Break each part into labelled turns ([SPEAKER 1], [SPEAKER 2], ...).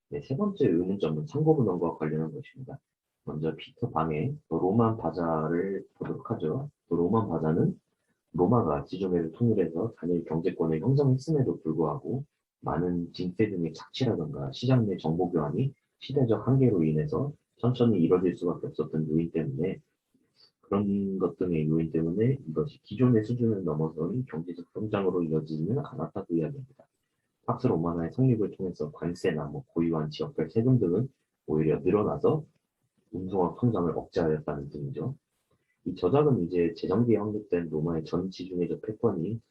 [SPEAKER 1] 네, 세 번째 의문점은 상고분원과 관련한 것입니다. 먼저 피터 방의 로만 바자를 보도록 하죠. 로만 바자는 로마가 지중해를 통일해서 단일 경제권을 형성했음에도 불구하고 많은 징세 등의 착취라든가 시장 내 정보 교환이 시대적 한계로 인해서 천천히 이뤄질 수밖에 없었던 요인 때문에 그런 것 등의 요인 때문에 이것이 기존의 수준을 넘어서는 경제적 성장으로 이어지지는 않았다고 이야기합니다. 팍스 로마나의 성립을 통해서 관세나 고유한 지역별 세금 등은 오히려 늘어나서 운송업 성장을 억제하였다는 등이죠. 이 저작은 이제 재정기에 확립된 로마의 전 지중해적 패권이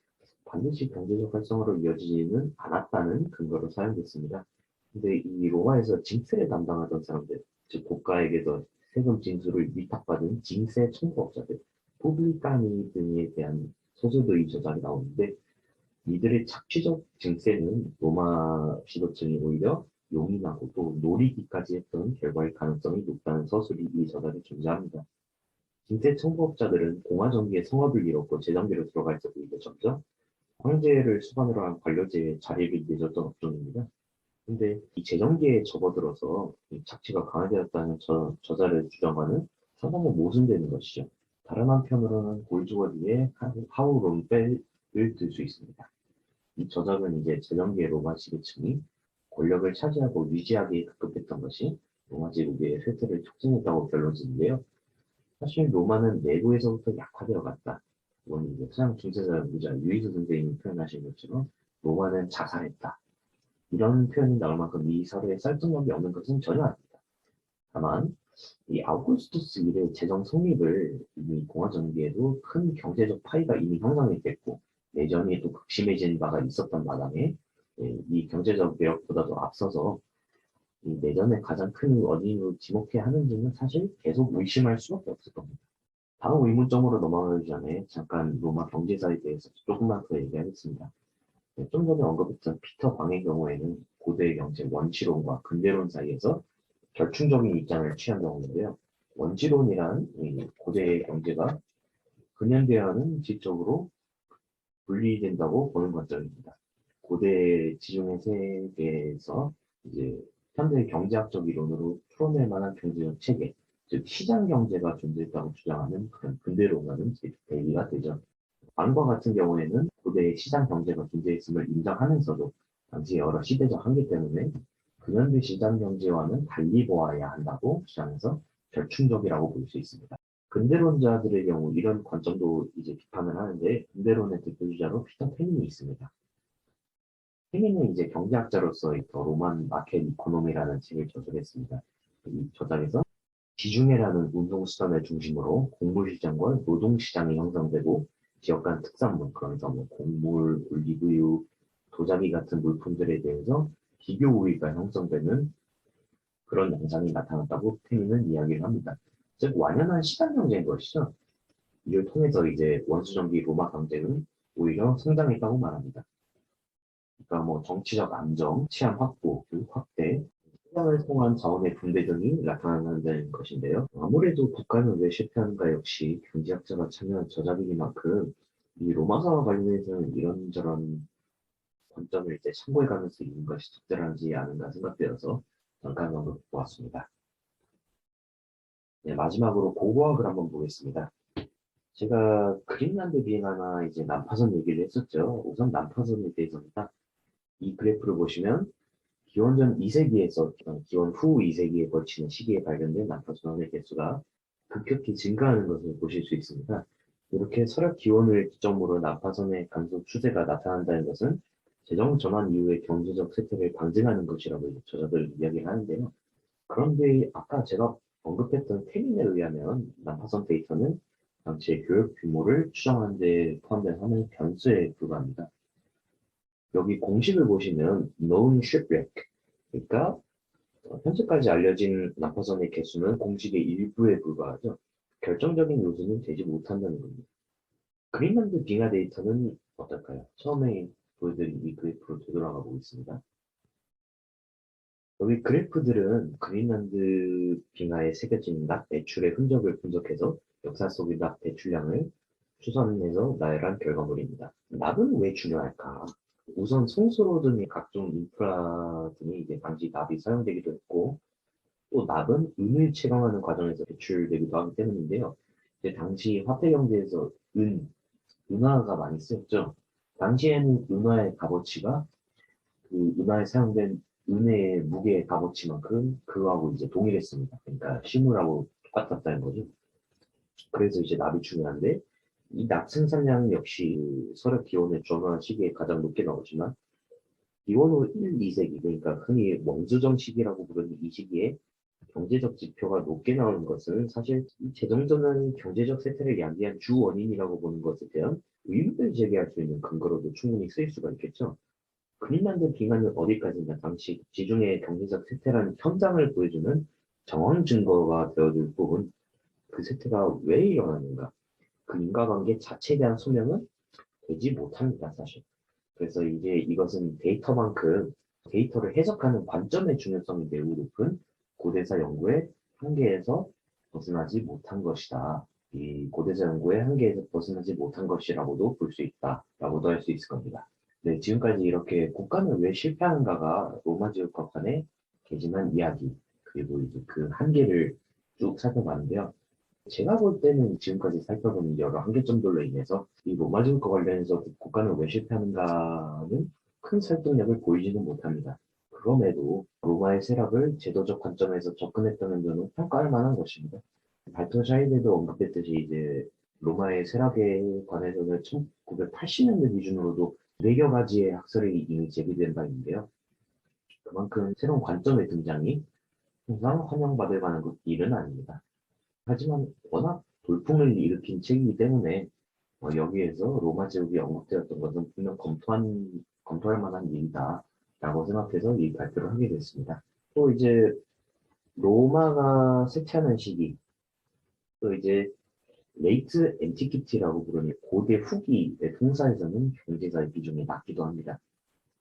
[SPEAKER 1] 반드시 경제적 활성화로 이어지지는 않았다는 근거로 사용됐습니다. 근데 이 로마에서 징세를 담당하던 사람들, 즉 고가에게서 세금 징수를 위탁받은 징세 청구업자들, 포블리카니 등에 대한 소설도 이 저작이 나오는데 이들의 착취적 징세는 로마 지도층이 오히려 용인하고 또 노리기까지 했던 결과의 가능성이 높다는 서술이 이 저작에 존재합니다. 징세 청구업자들은 공화정기에 성업을 이뤘고 재정비로 들어갈 때 오히려 점점 황제를 수반으로 한 관료제의 자리를 내줬던 업종입니다. 근데 이 재정기에 접어들어서 이 착취가 강화되었다는 저자를 주장하는 상당히 모순되는 것이죠. 다른 한편으로는 골즈워디의 하우 롬펠을 들 수 있습니다. 이 저작은 이제 재정기의 로마 지배층이 권력을 차지하고 유지하기에 급급했던 것이 로마 제국의 쇠퇴를 촉진했다고 결론짓는데요. 사실 로마는 내부에서부터 약화되어 갔다. 이건 이제 서양 중세사 무자 유이스 선생님이 표현하신 것처럼 로마는 자살했다. 이런 표현이 나올 만큼 이 사례에 설득력이 없는 것은 전혀 아닙니다. 다만 이 아우구스투스 일의 재정 성립을 이미 공화 전기에도 큰 경제적 파이가 이미 형성이 됐고 내전이 또 극심해진 바가 있었던 마당에 이 경제적 매력보다도 앞서서 이 내전의 가장 큰 원인으로 지목해야 하는지는 사실 계속 의심할 수밖에 없을 겁니다. 다음 의문점으로 넘어가기 전에 잠깐 로마 경제사에 대해서 조금만 더 얘기하겠습니다. 네, 좀 전에 언급했던 피터 방의 경우에는 고대 경제 원시론과 근대론 사이에서 결충적인 입장을 취한 경우인데요. 원시론이란 이 고대 경제가 근현대와는 질적으로 분리된다고 보는 관점입니다. 고대 지중해 세계에서 이제 현대 경제학적 이론으로 풀어낼 만한 경제적 체계, 즉 시장 경제가 존재했다고 주장하는 그런 근대론과는 대비가 되죠. 왕과 같은 경우에는 고대의 시장 경제가 존재했음을 인정하면서도 당시 여러 시대적 한계 때문에 근현대 시장 경제와는 달리 보아야 한다고 주장해서 절충적이라고 볼 수 있습니다. 근대론자들의 경우 이런 관점도 이제 비판을 하는데 근대론의 대표주자로 피터 페민이 있습니다. 페민은 이제 경제학자로서 더 로만 마켓 이코노미라는 책을 저술했습니다. 이 저작에서 지중해라는 운송수단을 중심으로 곡물시장과 노동시장이 형성되고 지역 간 특산물, 그러면서 곡물, 올리브유, 도자기 같은 물품들에 대해서 비교 우위가 형성되는 그런 양상이 나타났다고 페민은 이야기를 합니다. 즉 완연한 시장 경제인 것이죠. 이를 통해서 이제 원수정기 로마 경제는 오히려 성장했다고 말합니다. 그러니까 정치적 안정, 치안 확보, 교육 확대, 시장을 통한 자원의 분배 등이 나타나는 것인데요. 아무래도 국가는 왜 실패하는가 역시 경제학자가 참여한 저자이기만큼 이 로마사와 관련해서는 이런저런 관점을 이제 참고해 가면서 있는 것이 적절하지 않은가 생각되어서 잠깐 언급해보았습니다. 네, 마지막으로 고고학을 한번 보겠습니다. 제가 그린란드 비행하나 이제 난파선 얘기를 했었죠. 우선 난파선에 대해서입니다. 이 그래프를 보시면 기원전 2세기에서 기원 후 2세기에 걸치는 시기에 발견된 난파선의 개수가 급격히 증가하는 것을 보실 수 있습니다. 이렇게 서력 기원을 기점으로 난파선의 감소 추세가 나타난다는 것은 재정 전환 이후의 경제적 쇠퇴를 방증하는 것이라고 저자들 이야기를 하는데요. 그런데 아까 제가 언급했던 태민에 의하면 난파선 데이터는 당시의 교육 규모를 추정하는 데 포함된 하나의 변수에 불과합니다. 여기 공식을 보시면 known shipwreck, 그러니까 현재까지 알려진 난파선의 개수는 공식의 일부에 불과하죠. 결정적인 요소는 되지 못한다는 겁니다. 그린란드 빙하 데이터는 어떨까요? 처음에 보여드린 이 그래프로 되돌아가 보겠습니다. 여기 그래프들은 그린란드 빙하에 새겨진 낙 배출의 흔적을 분석해서 역사 속의 낙 배출량을 추산해서 나열한 결과물입니다. 낙은 왜 중요할까? 우선 송수로 등의 각종 인프라 등이 이제 당시 납이 사용되기도 했고, 또 납은 은을 채광하는 과정에서 배출되기도 하기 때문인데요. 이제 당시 화폐 경제에서 은화가 많이 쓰였죠. 당시에는 은화의 값어치가 그 은화에 사용된 은의 무게의 값어치만큼 그거하고 이제 동일했습니다. 그러니까 실물하고 똑같았다는 거죠. 그래서 이제 납이 중요한데, 이 납 생산량 역시 서력 기원의 전환 시기에 가장 높게 나오지만, 기원 후 1, 2세기, 그러니까 흔히 원주정 시기라고 부르는 이 시기에 경제적 지표가 높게 나오는 것은 사실 이 재정전환이 경제적 쇠퇴를 야기한 주 원인이라고 보는 것에 대한 의문을 제기할 수 있는 근거로도 충분히 쓰일 수가 있겠죠. 그린란드 빙하는 어디까지나 당시 지중해 경제적 쇠퇴라는 현장을 보여주는 정황 증거가 되어줄 부분, 그 쇠퇴가 왜 일어나는가, 그 인과관계 자체에 대한 소명은 되지 못합니다, 사실. 그래서 이제 이것은 데이터만큼 데이터를 해석하는 관점의 중요성이 매우 높은 고대사 연구의 한계에서 벗어나지 못한 것이다. 이 고대사 연구의 한계에서 벗어나지 못한 것이라고도 볼 수 있다라고도 할 수 있을 겁니다. 네, 지금까지 이렇게 국가는 왜 실패하는가가 로마 제국과 간의 개진한 이야기, 그리고 이제 그 한계를 쭉 살펴봤는데요. 제가 볼 때는 지금까지 살펴본 여러 한계점들로 인해서 이 로마 제국과 관련해서 국가는 왜 실패하는가는 큰 설득력을 보이지는 못합니다. 그럼에도 로마의 세락을 제도적 관점에서 접근했다는 점은 평가할 만한 것입니다. 발표 샤이드도 언급했듯이 이제 로마의 세락에 관해서는 1980년대 기준으로도 4여 가지의 학설이 이미 제기된 바 있는데요. 그만큼 새로운 관점의 등장이 항상 환영받을 만한 일은 아닙니다. 하지만 워낙 돌풍을 일으킨 책이기 때문에 여기에서 로마 제국이 언급되었던 것은 분명 검토할 만한 일이다라고 생각해서 이 발표를 하게 됐습니다. 또 이제 로마가 쇠퇴하는 시기, 또 이제 레이트 앤티키티라고 부르는 고대 후기의 통사에서는 경제사의 비중이 낮기도 합니다.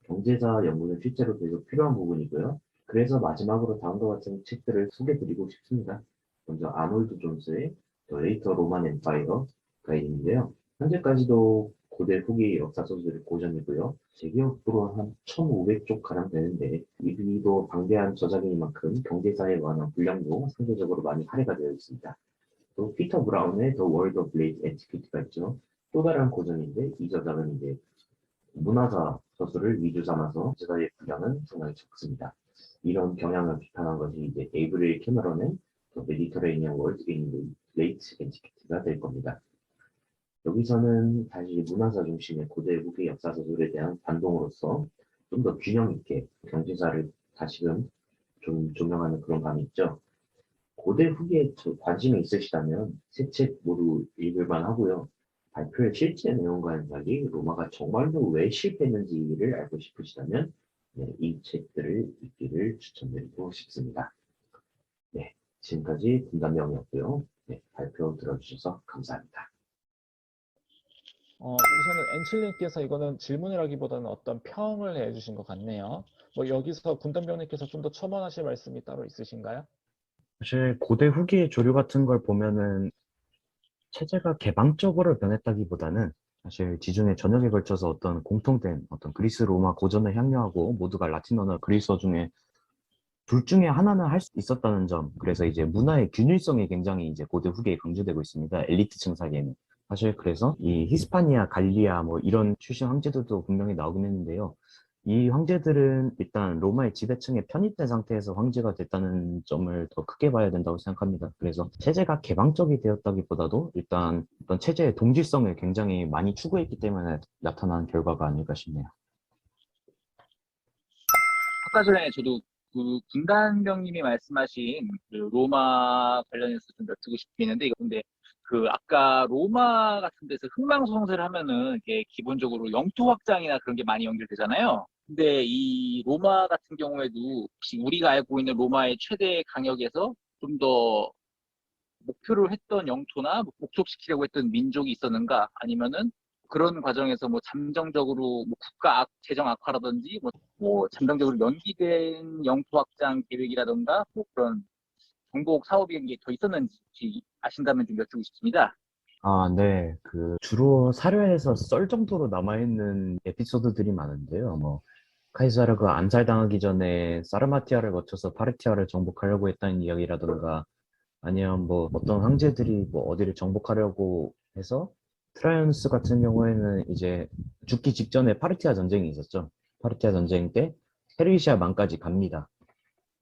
[SPEAKER 1] 경제사 연구는 실제로 계속 필요한 부분이고요. 그래서 마지막으로 다음과 같은 책들을 소개드리고 싶습니다. 먼저 아놀드 존스의 The Later Roman Empire가 있는데요. 현재까지도 고대 후기 역사 소설의 고전이고요. 제 기억으로 한 1500쪽 가량 되는데 이비도 방대한 저작이만큼 경제사에 관한 분량도 상대적으로 많이 할애가 되어 있습니다. 또 피터 브라운의 The World of Late Antiquity가 있죠. 또 다른 고전인데 이 저작은 이제 문화사 서술을 위주 삼아서 제사의 분량은 상당히 적습니다. 이런 경향을 비판한 것이 이제 에이브릴 캐머런의 The Mediterranean World in Late Antiquity가 될 겁니다. 여기서는 다시 문화사 중심의 고대 후기 역사 서술에 대한 반동으로서 좀 더 균형 있게 경제사를 다시금 좀 조명하는 그런 감이 있죠. 고대 후기에 관심이 있으시다면 세 책 모두 읽을만 하고요. 발표의 실제 내용과는 달리 로마가 정말로 왜 실패했는지를 알고 싶으시다면 네, 이 책들을 읽기를 추천드리고 싶습니다. 네, 지금까지 분담명이었고요. 네, 발표 들어주셔서 감사합니다.
[SPEAKER 2] 우선은 엔칠님께서 이거는 질문이라기보다는 어떤 평을 해주신 것 같네요. 뭐 여기서 분담병님께서 좀 더 첨언하실 말씀이 따로 있으신가요?
[SPEAKER 3] 사실 고대 후기 조류 같은 걸 보면은 체제가 개방적으로 변했다기보다는 사실 지중해 전역에 걸쳐서 어떤 공통된 어떤 그리스 로마 고전을 향유하고 모두가 라틴어나 그리스어 중에 둘 중에 하나는 할 수 있었다는 점. 그래서 이제 문화의 균일성이 굉장히 이제 고대 후기에 강조되고 있습니다. 엘리트층 사이에는. 사실 그래서 이 히스파니아, 갈리아 뭐 이런 출신 황제들도 분명히 나오긴 했는데요. 이 황제들은 일단 로마의 지배층에 편입된 상태에서 황제가 됐다는 점을 더 크게 봐야 된다고 생각합니다. 그래서 체제가 개방적이 되었다기보다도 일단 어떤 체제의 동질성을 굉장히 많이 추구했기 때문에 나타난 결과가 아닐까 싶네요.
[SPEAKER 4] 아까 전에 저도 그 군단병님이 말씀하신 그 로마 관련해서 좀 여쭙고 싶긴 했는데, 이거 근데 그 아까 로마 같은 데서 흥망성쇠를 하면은 이게 기본적으로 영토 확장이나 그런 게 많이 연결되잖아요. 근데 이 로마 같은 경우에도 혹시 우리가 알고 있는 로마의 최대 강역에서 좀 더 목표를 했던 영토나 복속시키려고 했던 민족이 있었는가, 아니면은 그런 과정에서 뭐 잠정적으로 뭐 국가 재정 악화라든지 뭐 잠정적으로 연기된 영토 확장 계획이라든가 뭐 그런 정복 사업이 더 있었는지 아신다면 좀 여쭙고 싶습니다.
[SPEAKER 3] 네. 주로 사료에서 썰 정도로 남아있는 에피소드들이 많은데요. 카이사르가 암살당하기 전에 사르마티아를 거쳐서 파르티아를 정복하려고 했다는 이야기라든가, 아니면 어떤 황제들이 어디를 정복하려고 해서, 트라이언스 같은 경우에는 이제 죽기 직전에 파르티아 전쟁이 있었죠. 파르티아 전쟁 때 헤르시아 망까지 갑니다.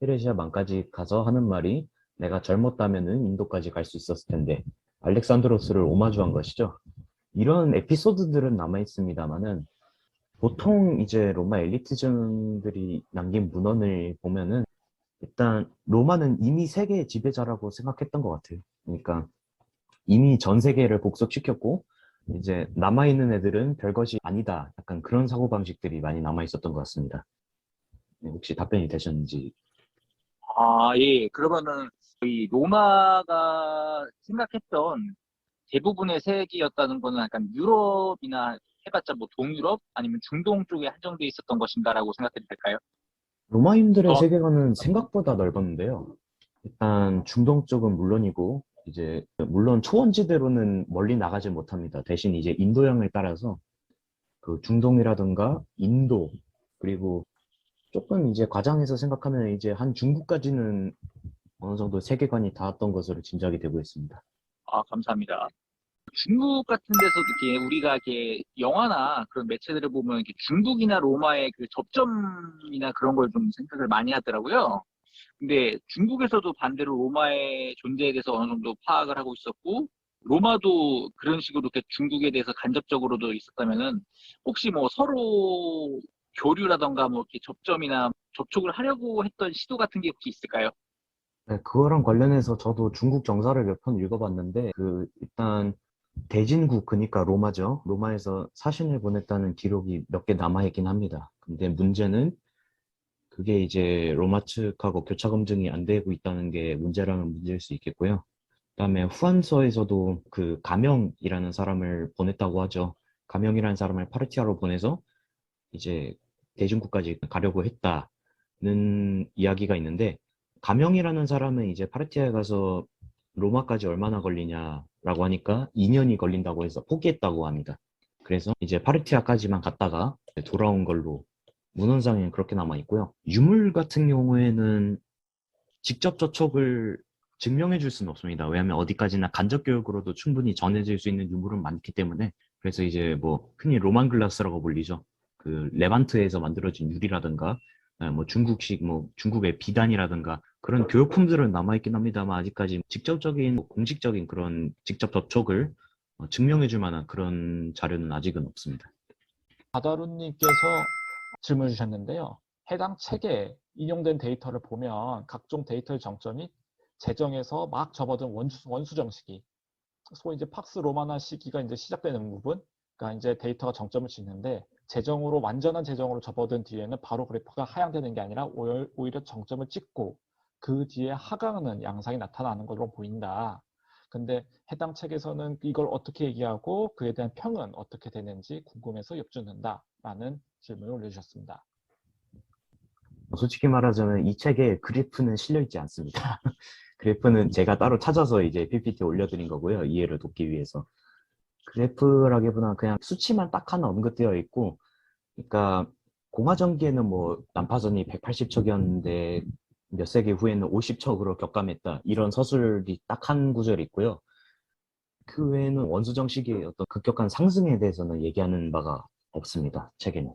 [SPEAKER 3] 헤르시아 망까지 가서 하는 말이, 내가 젊었다면은 인도까지 갈 수 있었을 텐데, 알렉산드로스를 오마주한 것이죠. 이런 에피소드들은 남아 있습니다만은, 보통 이제 로마 엘리트층들이 남긴 문헌을 보면은, 일단 로마는 이미 세계의 지배자라고 생각했던 것 같아요. 그러니까 이미 전 세계를 복속시켰고, 이제 남아있는 애들은 별것이 아니다. 약간 그런 사고방식들이 많이 남아 있었던 것 같습니다. 네, 혹시 답변이 되셨는지.
[SPEAKER 4] 예. 그러면은 이 로마가 생각했던 대부분의 세계였다는 거는 약간 유럽이나 해봤자 뭐 동유럽 아니면 중동 쪽에 한정돼 있었던 것인가라고 생각해도 될까요?
[SPEAKER 3] 로마인들의
[SPEAKER 4] 어,
[SPEAKER 3] 세계관은 생각보다 넓었는데요. 일단 중동 쪽은 물론이고, 이제 물론 초원지대로는 멀리 나가지 못합니다. 대신 이제 인도양을 따라서 중동이라든가 인도, 그리고 조금 이제 과장해서 생각하면 이제 한 중국까지는 어느 정도 세계관이 닿았던 것으로 짐작이 되고 있습니다.
[SPEAKER 4] 감사합니다. 중국 같은 데서도 이렇게 우리가 이렇게 영화나 그런 매체들을 보면 이렇게 중국이나 로마의 그 접점이나 그런 걸 좀 생각을 많이 하더라고요. 근데 중국에서도 반대로 로마의 존재에 대해서 어느 정도 파악을 하고 있었고, 로마도 그런 식으로 이렇게 중국에 대해서 간접적으로도 있었다면은, 혹시 뭐 서로 교류라던가 뭐 이렇게 접점이나 접촉을 하려고 했던 시도 같은 게 혹시 있을까요?
[SPEAKER 3] 네, 그거랑 관련해서 저도 중국 정사를 몇 편 읽어봤는데, 일단 대진국, 그러니까 로마죠. 로마에서 사신을 보냈다는 기록이 몇 개 남아있긴 합니다. 근데 문제는 그게 이제 로마 측하고 교차 검증이 안 되고 있다는 게 문제라면 문제일 수 있겠고요. 그다음에 후한서에서도 가명이라는 사람을 보냈다고 하죠. 가명이라는 사람을 파르티아로 보내서 이제 대중국까지 가려고 했다는 이야기가 있는데, 가명이라는 사람은 이제 파르티아에 가서 로마까지 얼마나 걸리냐라고 하니까 2년이 걸린다고 해서 포기했다고 합니다. 그래서 이제 파르티아까지만 갔다가 돌아온 걸로 문헌상에는 그렇게 남아 있고요. 유물 같은 경우에는 직접 접촉을 증명해 줄 수는 없습니다. 왜냐하면 어디까지나 간접 교육으로도 충분히 전해질 수 있는 유물은 많기 때문에. 그래서 이제 흔히 로만 글라스라고 불리죠. 레반트에서 만들어진 유리라든가, 중국식 중국의 비단이라든가 그런 교육품들은 남아있긴 합니다만, 아직까지 직접적인 공식적인 그런 직접 접촉을 증명해 줄 만한 그런 자료는 아직은 없습니다.
[SPEAKER 2] 바다루님께서 질문을 주셨는데요. 해당 책에 인용된 데이터를 보면 각종 데이터의 정점이 재정에서 막 접어든 원수 정식이, 소위 이제 팍스 로마나 시기가 이제 시작되는 부분, 그러니까 이제 데이터가 정점을 찍는데, 완전한 재정으로 접어든 뒤에는 바로 그래프가 하향되는 게 아니라 오히려 정점을 찍고 그 뒤에 하강하는 양상이 나타나는 것으로 보인다. 근데 해당 책에서는 이걸 어떻게 얘기하고 그에 대한 평은 어떻게 되는지 궁금해서 여쭙는다라는 질문을 올려주셨습니다.
[SPEAKER 3] 솔직히 말하자면 이 책에 그래프는 실려 있지 않습니다. 그래프는 제가 따로 찾아서 이제 PPT에 올려드린 거고요. 이해를 돕기 위해서. 그래프라기보다는 그냥 수치만 딱 하나 언급되어 있고, 그러니까 공화전기에는 난파선이 180척이었는데 몇 세기 후에는 50척으로 격감했다. 이런 서술이 딱 한 구절이 있고요. 그 외에는 원수정 시기의 어떤 급격한 상승에 대해서는 얘기하는 바가 없습니다. 책에는.